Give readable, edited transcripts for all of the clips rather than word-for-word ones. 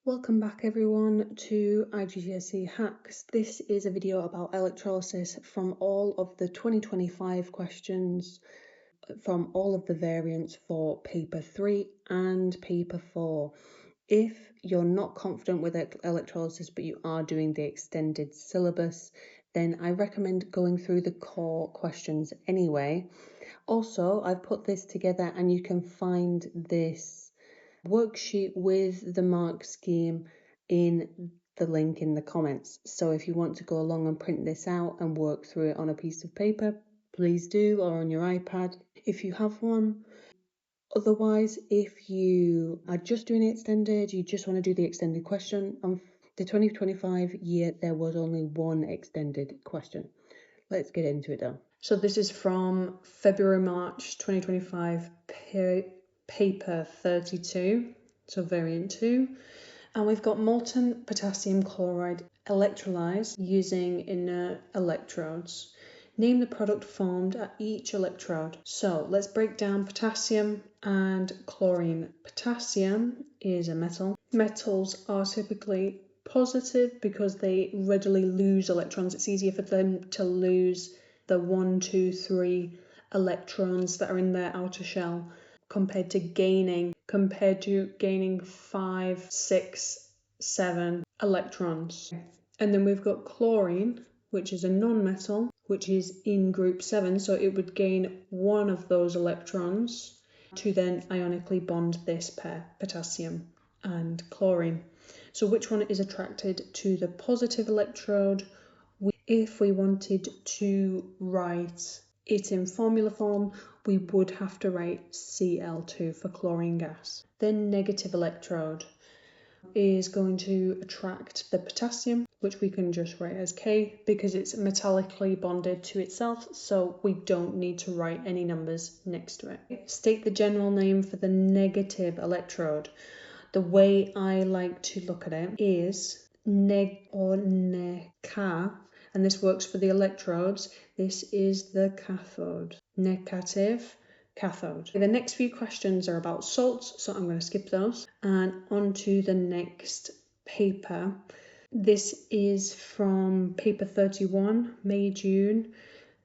Welcome back everyone to IGCSE Hacks. This is a video about electrolysis from all of the 2025 questions from all of the variants for paper 3 and paper 4. If you're not confident with electrolysis but you are doing the extended syllabus, then I recommend going through the core questions anyway. Also, I've put this together and you can find this worksheet with the mark scheme in the link in the comments. So if you want to go along and print this out and work through it on a piece of paper, please do, or on your iPad if you have one. Otherwise, if you are just doing it extended, you just want to do the extended question, the 2025 year there was only one extended question. Let's get into it though. So this is from February-March 2025 paper 32, so variant 2, and we've got molten potassium chloride electrolyzed using inert electrodes. Name the product formed at each electrode. So let's break down potassium and chlorine. Potassium is a metal. Metals are typically positive because they readily lose electrons. It's easier for them to lose the 1, 2, 3 electrons that are in their outer shell compared to gaining 5, 6, 7 electrons. And then we've got chlorine, which is a non-metal, which is in group 7, so it would gain one of those electrons to then ionically bond this pair, potassium and chlorine. So which one is attracted to the positive electrode? If we wanted to write it in formula form, we would have to write Cl2 for chlorine gas. The negative electrode is going to attract the potassium, which we can just write as K because it's metallically bonded to itself, so we don't need to write any numbers next to it. State the general name for the negative electrode. The way I like to look at it is neg or neka, and this works for the electrodes. This is the cathode. Negative cathode. The next few questions are about salts, so I'm going to skip those. And on to the next paper. This is from paper 31, May-June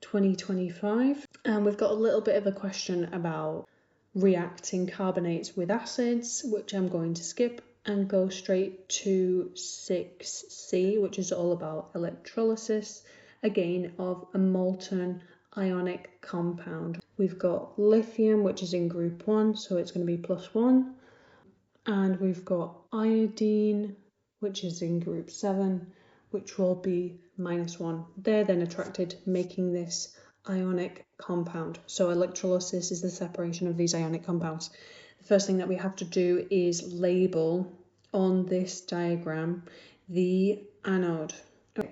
2025. And we've got a little bit of a question about reacting carbonates with acids, which I'm going to skip and go straight to 6C, which is all about electrolysis, again, of a molten ionic compound. We've got lithium, which is in group 1, so it's going to be +1. And we've got iodine, which is in group 7, which will be -1. They're then attracted, making this ionic compound. So electrolysis is the separation of these ionic compounds. The first thing that we have to do is label on this diagram the anode.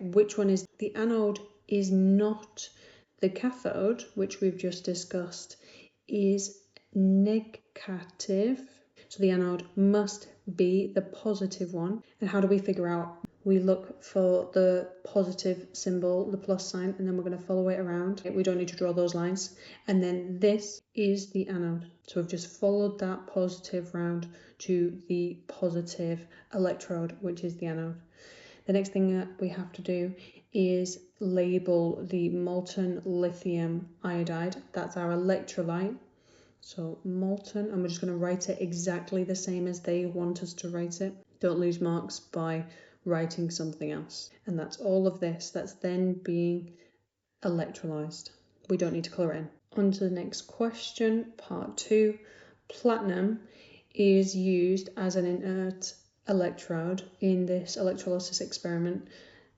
Which one is the anode? Is not the cathode, which we've just discussed, is negative. So the anode must be the positive one. And how do we figure out? We look for the positive symbol, the plus sign, and then we're going to follow it around. We don't need to draw those lines. And then this is the anode. So we've just followed that positive round to the positive electrode, which is the anode. The next thing that we have to do is label the molten lithium iodide. That's our electrolyte. So molten, and we're just going to write it exactly the same as they want us to write it. Don't lose marks by writing something else. And that's all of this that's then being electrolyzed. We don't need to colour it in. On to the next question, part 2. Platinum is used as an inert electrode in this electrolysis experiment.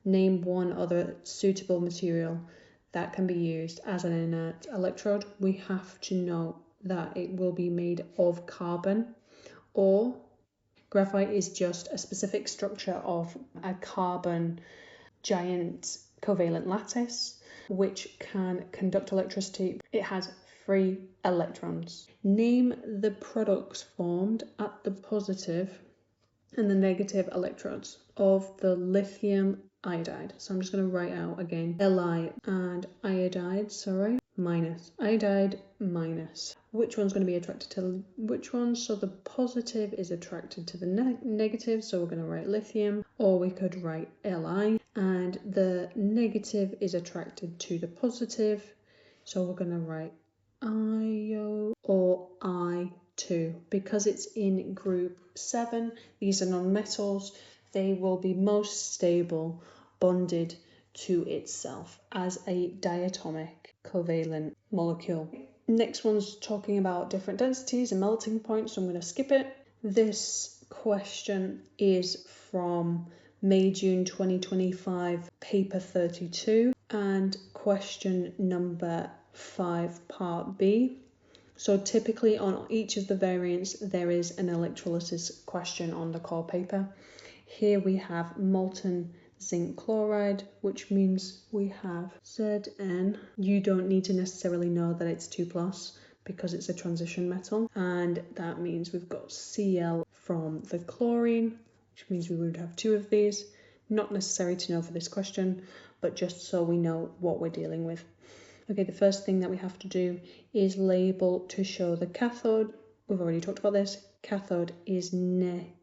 Name one other suitable material that can be used as an inert electrode. We have to know that it will be made of carbon, or graphite is just a specific structure of a carbon giant covalent lattice which can conduct electricity. It has 3 electrons. Name the products formed at the positive and the negative electrodes of the lithium iodide. So I'm just going to write out again Li and iodide, minus. Iodide, minus. Which one's going to be attracted to which one? So the positive is attracted to the negative, so we're going to write lithium, or we could write Li, and the negative is attracted to the positive, so we're going to write IO or I2. Because it's in group 7, these are non-metals, they will be most stable bonded to itself as a diatomic covalent molecule. Next one's talking about different densities and melting points, so I'm going to skip it. This question is from May-June 2025, paper 32, and question number 5, part B. So typically on each of the variants there is an electrolysis question on the core paper. Here we have molten zinc chloride, which means we have Zn. You don't need to necessarily know that it's 2+ because it's a transition metal, and that means we've got Cl from the chlorine, which means we would have 2 of these. Not necessary to know for this question, but just so we know what we're dealing with. Okay, the first thing that we have to do is label to show the cathode. We've already talked about this. Cathode is negative.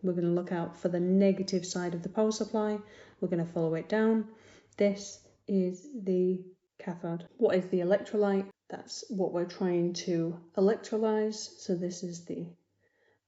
We're going to look out for the negative side of the power supply. We're going to follow it down. This is the cathode. What is the electrolyte? That's what we're trying to electrolyze. So this is the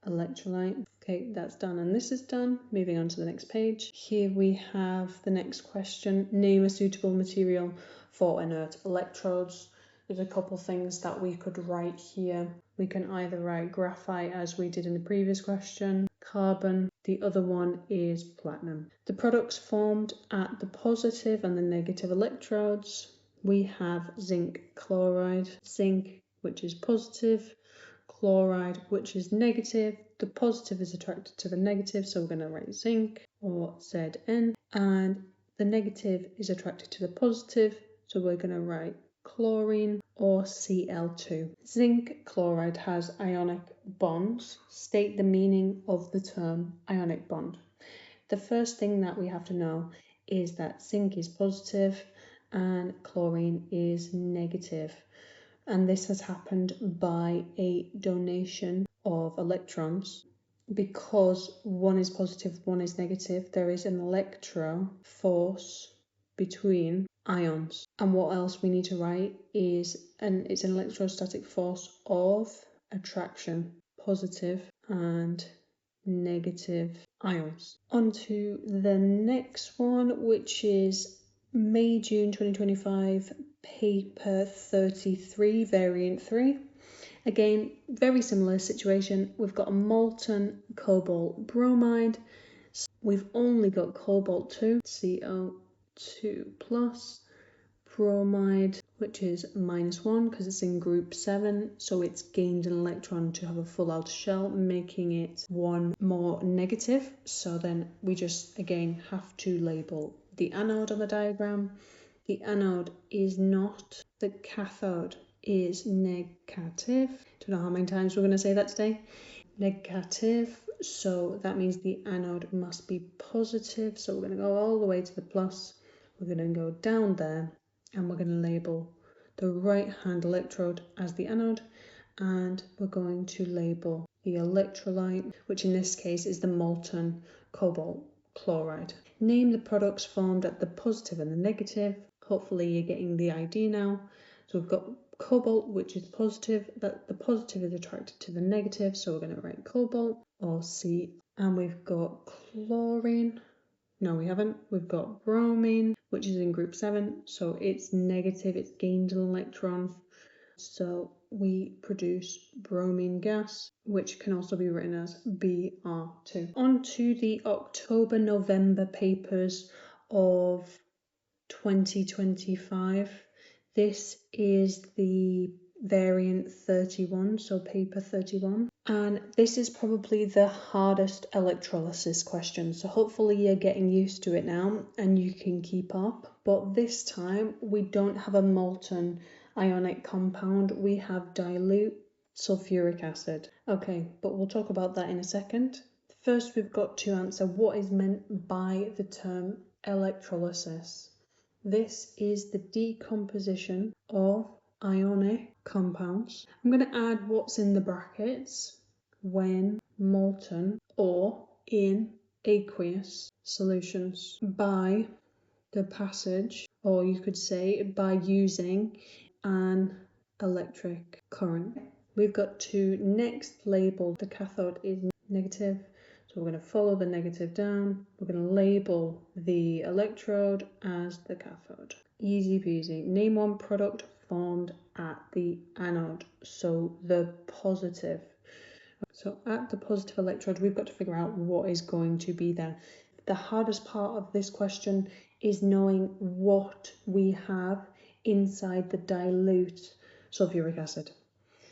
electrolyte. Okay, that's done and this is done. Moving on to the next page. Here we have the next question. Name a suitable material for inert electrodes. There's a couple things that we could write here. We can either write graphite as we did in the previous question, carbon, the other one is platinum. The products formed at the positive and the negative electrodes. We have zinc chloride, zinc which is positive, chloride which is negative. The positive is attracted to the negative, so we're going to write zinc or Zn, and the negative is attracted to the positive, so we're going to write chlorine or Cl2. Zinc chloride has ionic bonds. State the meaning of the term ionic bond. The first thing that we have to know is that zinc is positive and chlorine is negative. And this has happened by a donation of electrons. Because one is positive, one is negative, there is an electroforce between ions. And what else we need to write is it's an electrostatic force of attraction, positive and negative ions. On to the next one, which is May-June 2025, paper 33, variant 3. Again, very similar situation. We've got a molten cobalt bromide. We've only got cobalt 2, CO2 plus, bromide, which is -1 because it's in group 7, so it's gained an electron to have a full outer shell, making it 1 more negative. So then we just again have to label the anode on the diagram. The anode is not, the cathode is negative. Don't know how many times we're going to say that today. Negative, so that means the anode must be positive. So we're going to go all the way to the plus. We're going to go down there and we're going to label the right hand electrode as the anode, and we're going to label the electrolyte, which in this case is the molten cobalt chloride. Name the products formed at the positive and the negative. Hopefully you're getting the idea now. So we've got cobalt, which is positive, that the positive is attracted to the negative, so we're going to write cobalt or C. And we've got chlorine. No, we haven't. We've got bromine, which is in group 7, so it's negative, it's gained an electron. So we produce bromine gas, which can also be written as Br2. On to the October-November papers of 2025. This is the variant 31, so paper 31. And this is probably the hardest electrolysis question, so hopefully you're getting used to it now and you can keep up. But this time we don't have a molten ionic compound, we have dilute sulfuric acid. Okay, but we'll talk about that in a second. First we've got to answer what is meant by the term electrolysis. This is the decomposition of ionic compounds. I'm going to add what's in the brackets when molten or in aqueous solutions by the passage, or you could say by using an electric current. We've got to next label the cathode is negative, so we're going to follow the negative down. We're going to label the electrode as the cathode. Easy peasy. Name one product formed at the anode, so the positive. So at the positive electrode, we've got to figure out what is going to be there. The hardest part of this question is knowing what we have inside the dilute sulfuric acid.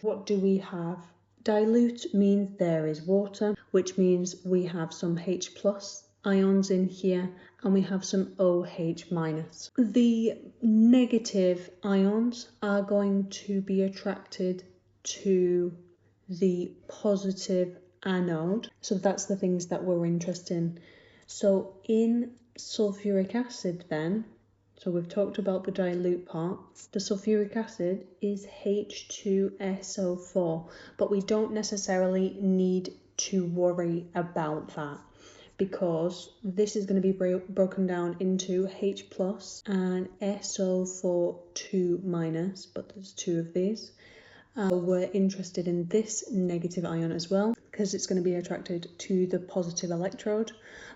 What do we have? Dilute means there is water, which means we have some H plus ions in here and we have some OH minus. The negative ions are going to be attracted to the positive anode. So that's the things that we're interested in. So in sulfuric acid then, so we've talked about the dilute part. The sulfuric acid is H2SO4, but we don't necessarily need to worry about that because this is going to be broken down into H plus and SO4 2 minus, but there's two of these. We're interested in this negative ion as well because it's going to be attracted to the positive electrode,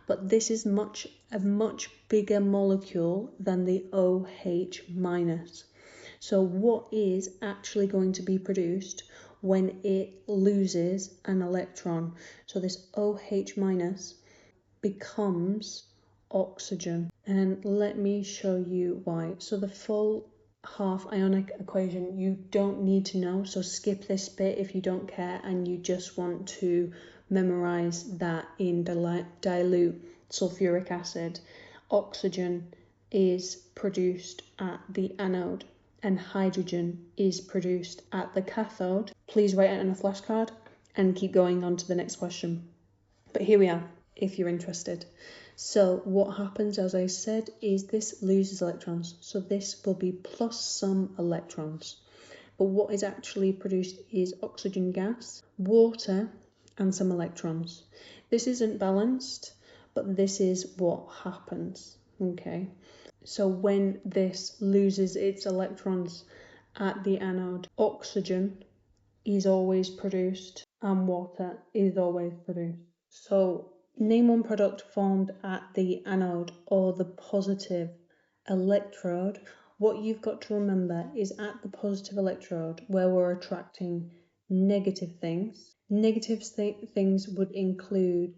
but this is a much bigger molecule than the OH minus. So what is actually going to be produced when it loses an electron? So this OH minus becomes oxygen, and let me show you why. So the full half ionic equation you don't need to know, so skip this bit if you don't care and you just want to memorize that in dilute sulfuric acid, oxygen is produced at the anode and hydrogen is produced at the cathode. Please write it on a flashcard and keep going on to the next question. But here we are, if you're interested. So what happens, as I said, is this loses electrons. So this will be plus some electrons. But what is actually produced is oxygen gas, water, and some electrons. This isn't balanced, but this is what happens, okay? So when this loses its electrons at the anode, oxygen is always produced and water is always produced. So name one product formed at the anode or the positive electrode. What you've got to remember is at the positive electrode where we're attracting negative things. Negative things would include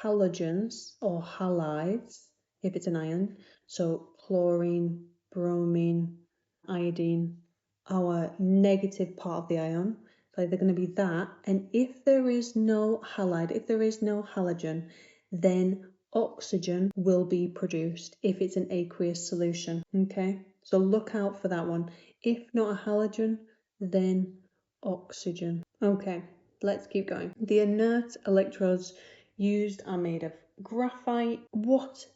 halogens or halides if it's an ion. So chlorine, bromine, iodine, our negative part of the ion. So they're going to be that, and if there is no halide, if there is no halogen, then oxygen will be produced if it's an aqueous solution, okay? So look out for that one. If not a halogen, then oxygen. Okay, let's keep going. The inert electrodes used are made of graphite.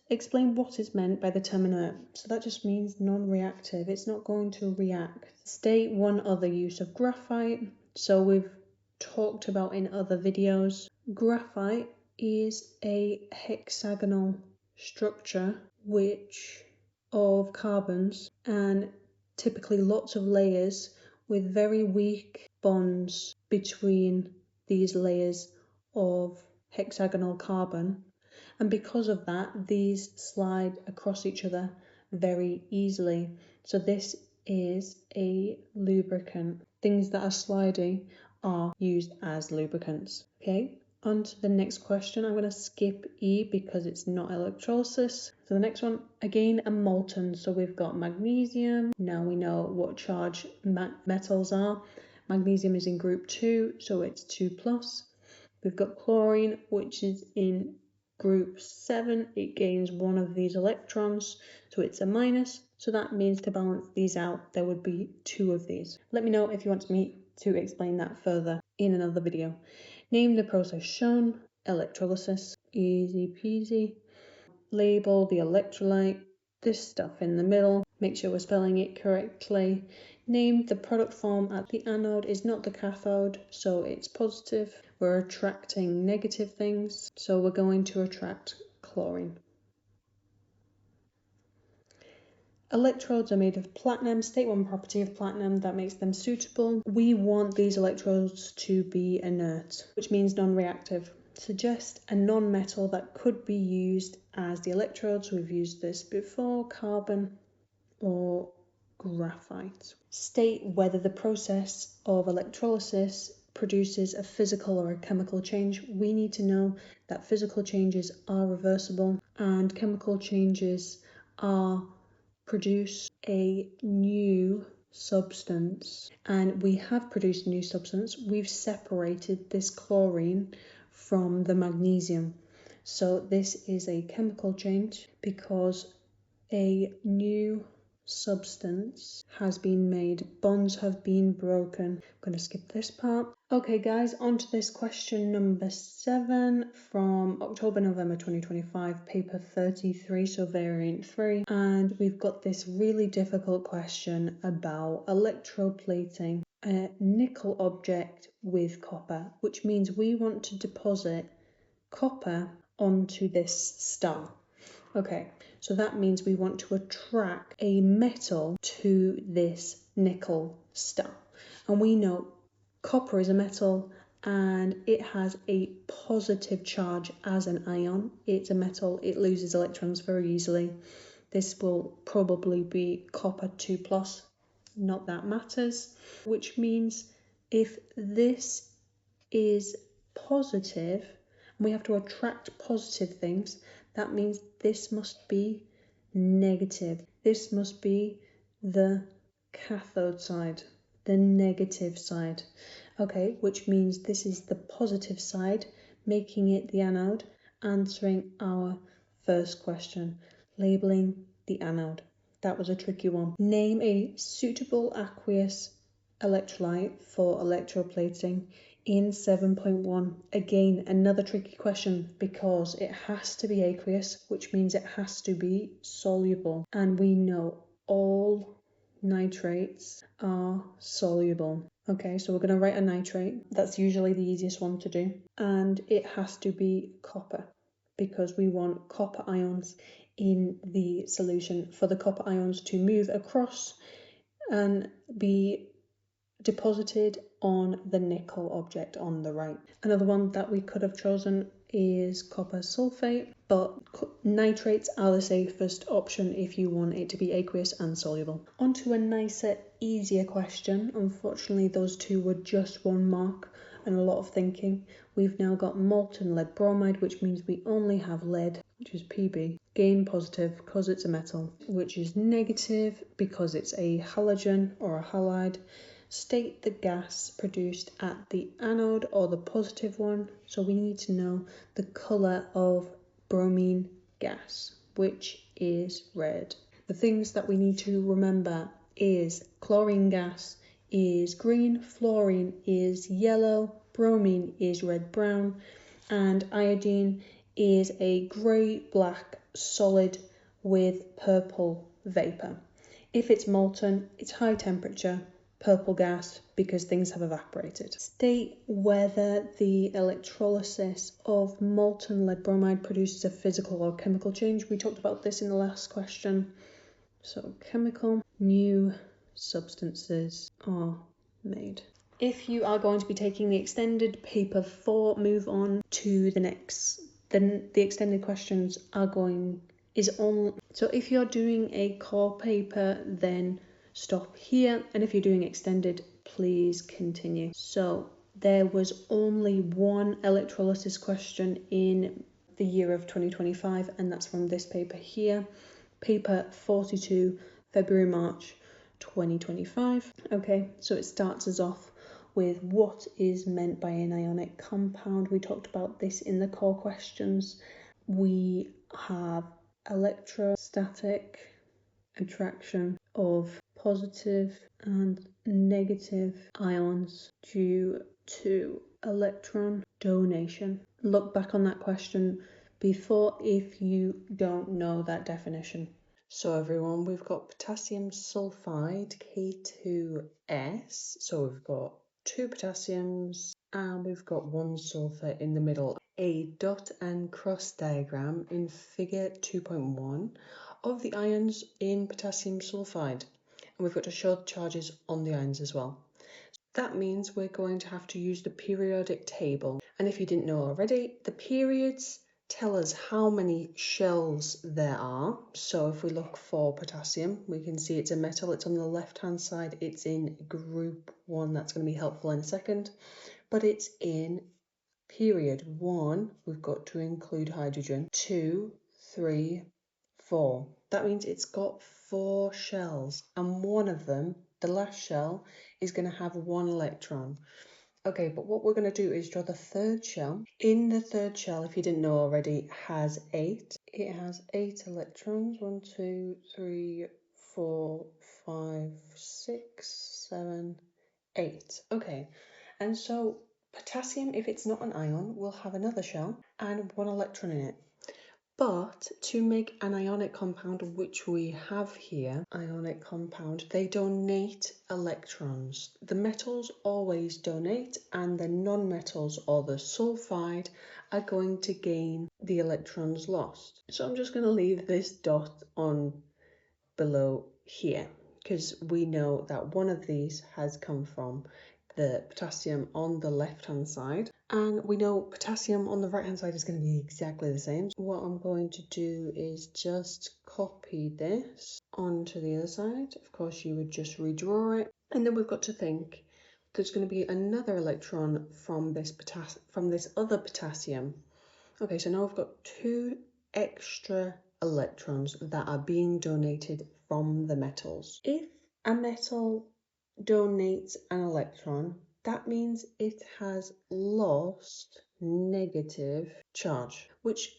Explain what is meant by the term inert. So that just means non-reactive. It's not going to react. State one other use of graphite. So we've talked about in other videos. Graphite is a hexagonal structure of carbons and typically lots of layers with very weak bonds between these layers of hexagonal carbon, and because of that these slide across each other very easily. So this is a lubricant. Things that are sliding are used as lubricants. Okay, on to the next question. I'm going to skip E because it's not electrolysis. So the next one, again, a molten. So we've got magnesium. Now we know what charge metals are. Magnesium is in group 2, so it's 2+. We've got chlorine, which is in group 7. It gains one of these electrons, so it's a minus. So that means to balance these out, there would be 2 of these. Let me know if you want me to explain that further in another video. Name the process shown. Electrolysis, easy peasy. Label the electrolyte. this stuff in the middle. Make sure we're spelling it correctly. Name the product form at the anode is not the cathode, so it's positive. We're attracting negative things, so we're going to attract chlorine. Electrodes are made of platinum. State one property of platinum that makes them suitable. We want these electrodes to be inert, which means non-reactive. Suggest a non-metal that could be used as the electrodes. We've used this before, carbon or graphite. State whether the process of electrolysis produces a physical or a chemical change. We need to know that physical changes are reversible and chemical changes produce a new substance, and we have produced a new substance. We've separated this chlorine from the magnesium, so this is a chemical change because a new substance has been made, bonds have been broken. I'm going to skip this part. Okay guys, on to this question number 7 from October-November 2025, paper 33, so variant 3, and we've got this really difficult question about electroplating a nickel object with copper, which means we want to deposit copper onto this star. Okay, so that means we want to attract a metal to this nickel star. And we know copper is a metal and it has a positive charge as an ion. It's a metal, it loses electrons very easily. This will probably be copper 2+, not that matters, which means if this is positive, and we have to attract positive things, that means this must be negative. This must be the cathode side, the negative side. Okay, which means this is the positive side, making it the anode, answering our first question, labeling the anode. That was a tricky one. Name a suitable aqueous electrolyte for electroplating in 7.1. Again, another tricky question because it has to be aqueous, which means it has to be soluble. And we know all nitrates are soluble. Okay, so we're going to write a nitrate. That's usually the easiest one to do. And it has to be copper because we want copper ions in the solution for the copper ions to move across and be deposited on the nickel object on the right. Another one that we could have chosen is copper sulfate, but nitrates are the safest option if you want it to be aqueous and soluble. On to a nicer, easier question. Unfortunately, those two were just 1 mark and a lot of thinking. We've now got molten lead bromide, which means we only have lead, which is Pb. Gain positive because it's a metal, which is negative because it's a halogen or a halide. State the gas produced at the anode or the positive one. So we need to know the colour of bromine gas, which is red. The things that we need to remember is chlorine gas is green, fluorine is yellow, bromine is red-brown, and iodine is a grey-black solid with purple vapour. If it's molten, it's high temperature, purple gas because things have evaporated. State whether the electrolysis of molten lead bromide produces a physical or chemical change. We talked about this in the last question. So chemical, new substances are made. If you are going to be taking the extended paper 4, move on to the next. Then the extended questions so if you're doing a core paper, then stop here, and if you're doing extended, please continue. So there was only one electrolysis question in the year of 2025, and that's from this paper here, paper 42, February-March 2025. Okay, so it starts us off with what is meant by an ionic compound. We talked about this in the core questions. We have electrostatic attraction of positive and negative ions due to electron donation. Look back on that question before if you don't know that definition. So everyone, we've got potassium sulfide, K2S. So we've got two potassiums and we've got one sulfur in the middle. A dot and cross diagram in figure 2.1 of the ions in potassium sulfide. And we've got to show the charges on the ions as well. That means we're going to have to use the periodic table. And if you didn't know already, the periods tell us how many shells there are. So if we look for potassium, we can see it's a metal. It's on the left-hand side. It's in group 1. That's going to be helpful in a second. But it's in period 1. We've got to include hydrogen. 2, 3, 4. That means it's got 4 shells. And one of them, the last shell, is going to have 1 electron. Okay, but what we're going to do is draw the third shell. In the third shell, if you didn't know already, has 8. It has 8 electrons. 1, 2, 3, 4, 5, 6, 7, 8. Okay, and so potassium, if it's not an ion, will have another shell and 1 electron in it. But to make an ionic compound, which we have here, ionic compound, they donate electrons. The metals always donate, and the non-metals or the sulfide are going to gain the electrons lost. So I'm just going to leave this dot on below here, because we know that one of these has come from the potassium on the left hand side, and we know potassium on the right hand side is going to be exactly the same. What I'm going to do is just copy this onto the other side. Of course, you would just redraw it, and then we've got to think there's going to be another electron from this other potassium. Okay, so now I've got 2 extra electrons that are being donated from the metals. If a metal donates an electron, that means it has lost negative charge,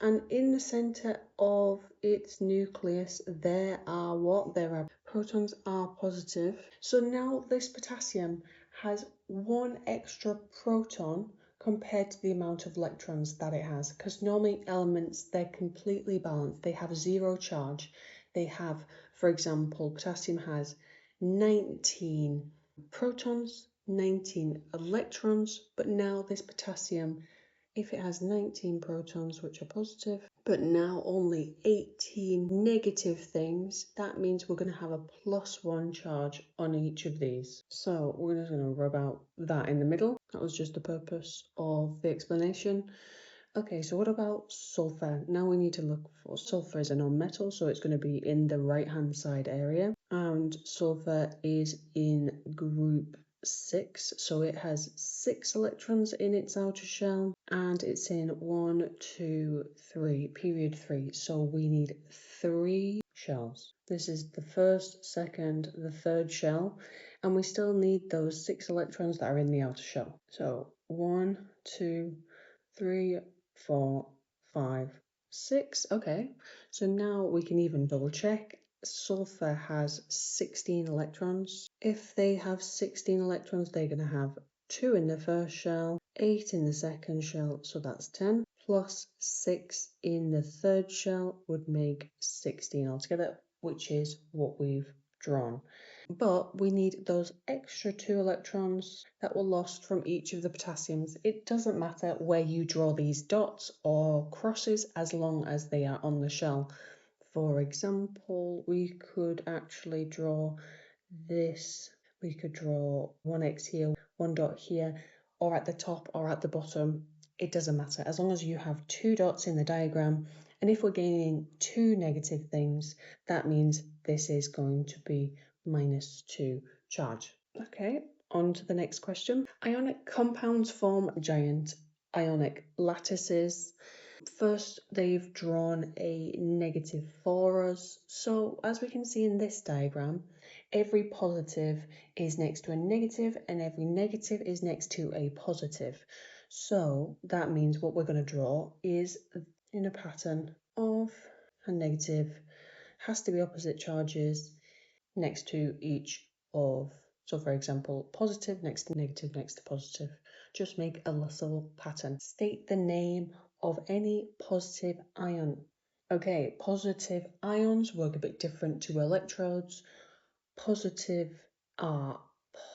and in the center of its nucleus there are what? There are protons are positive. So now this potassium has 1 extra proton compared to the amount of electrons that it has, because normally elements, they're completely balanced. They have 0 charge. They have, for example, potassium has 19 protons, 19 electrons, but now this potassium, if it has 19 protons, which are positive, but now only 18 negative things, that means we're going to have a +1 charge on each of these. So we're just going to rub out that in the middle. That was just the purpose of the explanation. Okay, so what about sulfur? Now we need to look for sulfur is a non-metal, so it's going to be in the right-hand side area. And sulfur is in group 6, so it has 6 electrons in its outer shell, and it's in 1, 2, 3, period 3. So we need 3 shells. This is the first, second, the third shell, and we still need those 6 electrons that are in the outer shell. So 1, 2, 3, 4, 5, 6. Okay, so now we can even double check. Sulfur has 16 electrons. If they have 16 electrons, they're going to have 2 in the first shell, 8 in the second shell, so that's 10, plus 6 in the third shell would make 16 altogether, which is what we've drawn. But we need those extra 2 electrons that were lost from each of the potassiums. It doesn't matter where you draw these dots or crosses as long as they are on the shell. For example, we could actually draw this. We could draw 1x here, 1 dot here, or at the top or at the bottom. It doesn't matter as long as you have 2 dots in the diagram. And if we're gaining 2 negative things, that means this is going to be -2 charge. Okay, on to the next question. Ionic compounds form giant ionic lattices. First, they've drawn a negative for us. So as we can see in this diagram, every positive is next to a negative and every negative is next to a positive. So that means what we're going to draw is in a pattern of a negative, has to be opposite charges next to each of, so for example, positive next to negative next to positive. Just make a little pattern. State the name of any positive ion. Okay, positive ions work a bit different to electrodes. Positive are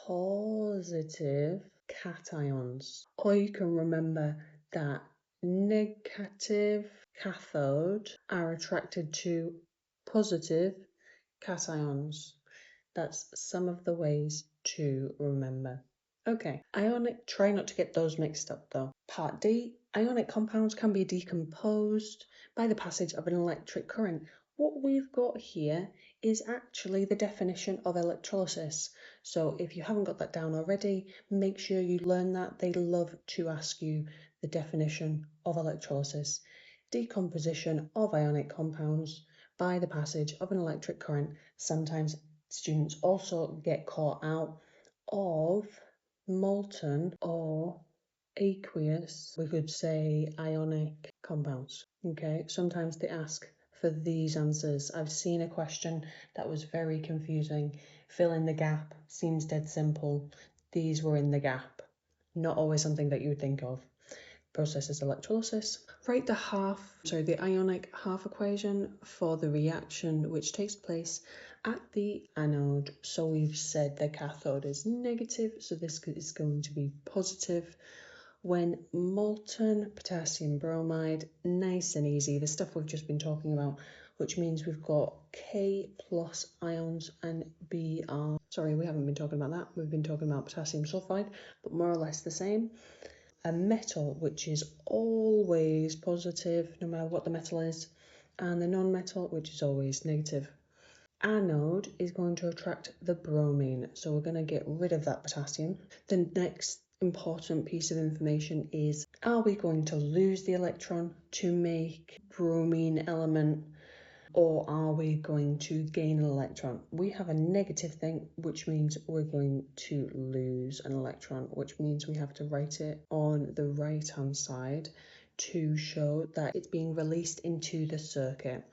positive cations. Or you can remember that negative cathode are attracted to positive cations. That's some of the ways to remember. Okay, ionic, try not to get those mixed up though. Part D, ionic compounds can be decomposed by the passage of an electric current. What we've got here is actually the definition of electrolysis. So if you haven't got that down already, make sure you learn that. They love to ask you the definition of electrolysis. Decomposition of ionic compounds by the passage of an electric current. Sometimes students also get caught out of molten or aqueous, we could say ionic compounds. Okay, sometimes they ask for these answers. I've seen a question that was very confusing. Fill in the gap, seems dead simple. These were in the gap. Not always something that you would think of. Processes electrolysis. Write the ionic half equation for the reaction which takes place at the anode. So we've said the cathode is negative, so this is going to be positive. When molten potassium bromide, nice and easy, the stuff we've just been talking about, which means we've got K plus ions and Br. Sorry, we haven't been talking about that. We've been talking about potassium sulfide, but more or less the same. A metal, which is always positive, no matter what the metal is, and the non-metal, which is always negative. Anode is going to attract the bromine, so we're going to get rid of that potassium. The next important piece of information is, are we going to lose the electron to make bromine element, or are we going to gain an electron? We have a negative thing, which means we're going to lose an electron, which means we have to write it on the right hand side to show that it's being released into the circuit.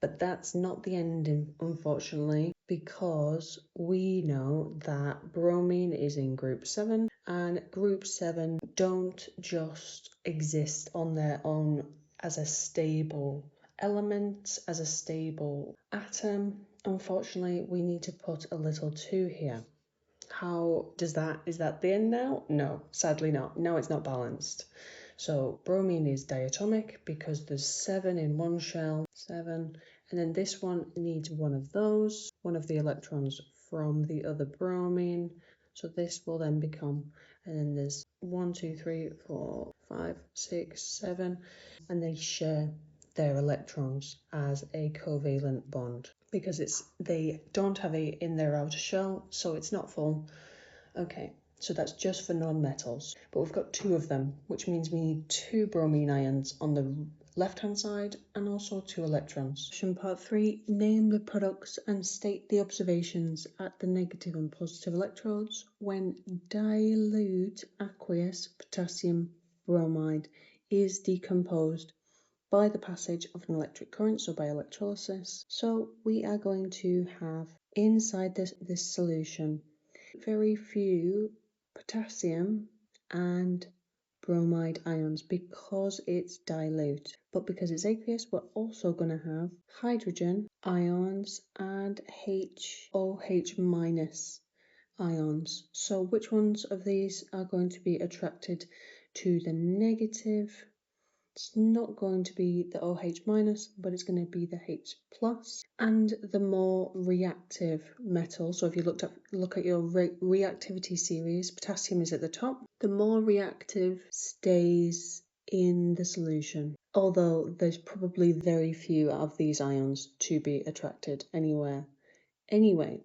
But that's not the end, unfortunately, because we know that bromine is in group 7, and group 7 don't just exist on their own as a stable element, as a stable atom. Unfortunately, we need to put a little 2 here. How does that, is that the end now? No, sadly not. Now it's not balanced. So bromine is diatomic because there's 7 in one shell, 7, and then this one needs one of those, one of the electrons from the other bromine. So this will then become, and then there's 1, 2, 3, 4, 5, 6, 7, and they share their electrons as a covalent bond because they don't have a in their outer shell, so it's not full. Okay, so that's just for non-metals, but we've got 2 of them, which means we need 2 bromine ions on the left-hand side and also 2 electrons. Part 3, name the products and state the observations at the negative and positive electrodes when dilute aqueous potassium bromide is decomposed by the passage of an electric current, so by electrolysis. So we are going to have inside this solution very few potassium and bromide ions because it's dilute. But because it's aqueous, we're also going to have hydrogen ions and HOH minus ions. So which ones of these are going to be attracted to the negative? It's not going to be the OH minus, but it's going to be the H plus. And the more reactive metal, so if you look at your reactivity series, potassium is at the top. The more reactive stays in the solution, although there's probably very few of these ions to be attracted anywhere. Anyway,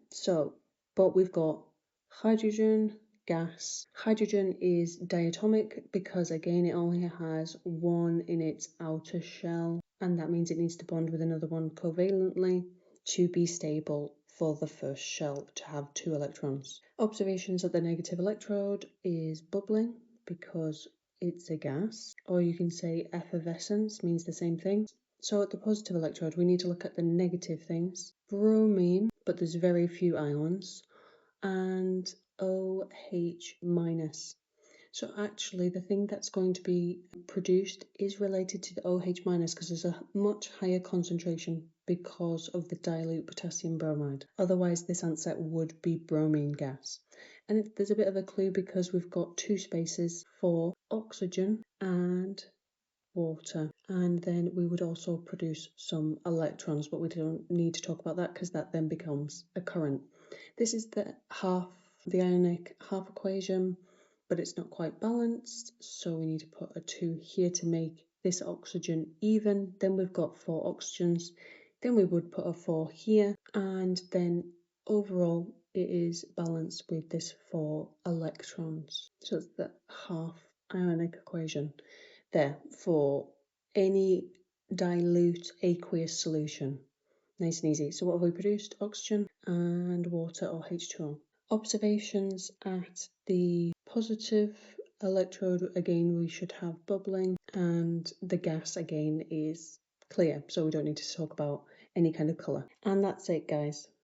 but we've got hydrogen, gas. Hydrogen is diatomic because again it only has 1 in its outer shell, and that means it needs to bond with another one covalently to be stable for the first shell to have 2 electrons. Observations at the negative electrode is bubbling because it's a gas, or you can say effervescence, means the same thing. So at the positive electrode we need to look at the negative things. Bromine, but there's very few ions, and OH minus. So actually the thing that's going to be produced is related to the OH minus because there's a much higher concentration because of the dilute potassium bromide. Otherwise this answer would be bromine gas. And there's a bit of a clue because we've got two spaces for oxygen and water, and then we would also produce some electrons, but we don't need to talk about that because that then becomes a current. This is the ionic half equation, but it's not quite balanced, so we need to put a 2 here to make this oxygen even. Then we've got 4 oxygens, then we would put a 4 here, and then overall it is balanced with this 4 electrons. So it's the half ionic equation there for any dilute aqueous solution. Nice and easy. So what have we produced? Oxygen and water or H2O. Observations at the positive electrode, again we should have bubbling, and the gas again is clear, so we don't need to talk about any kind of colour. And that's it, guys.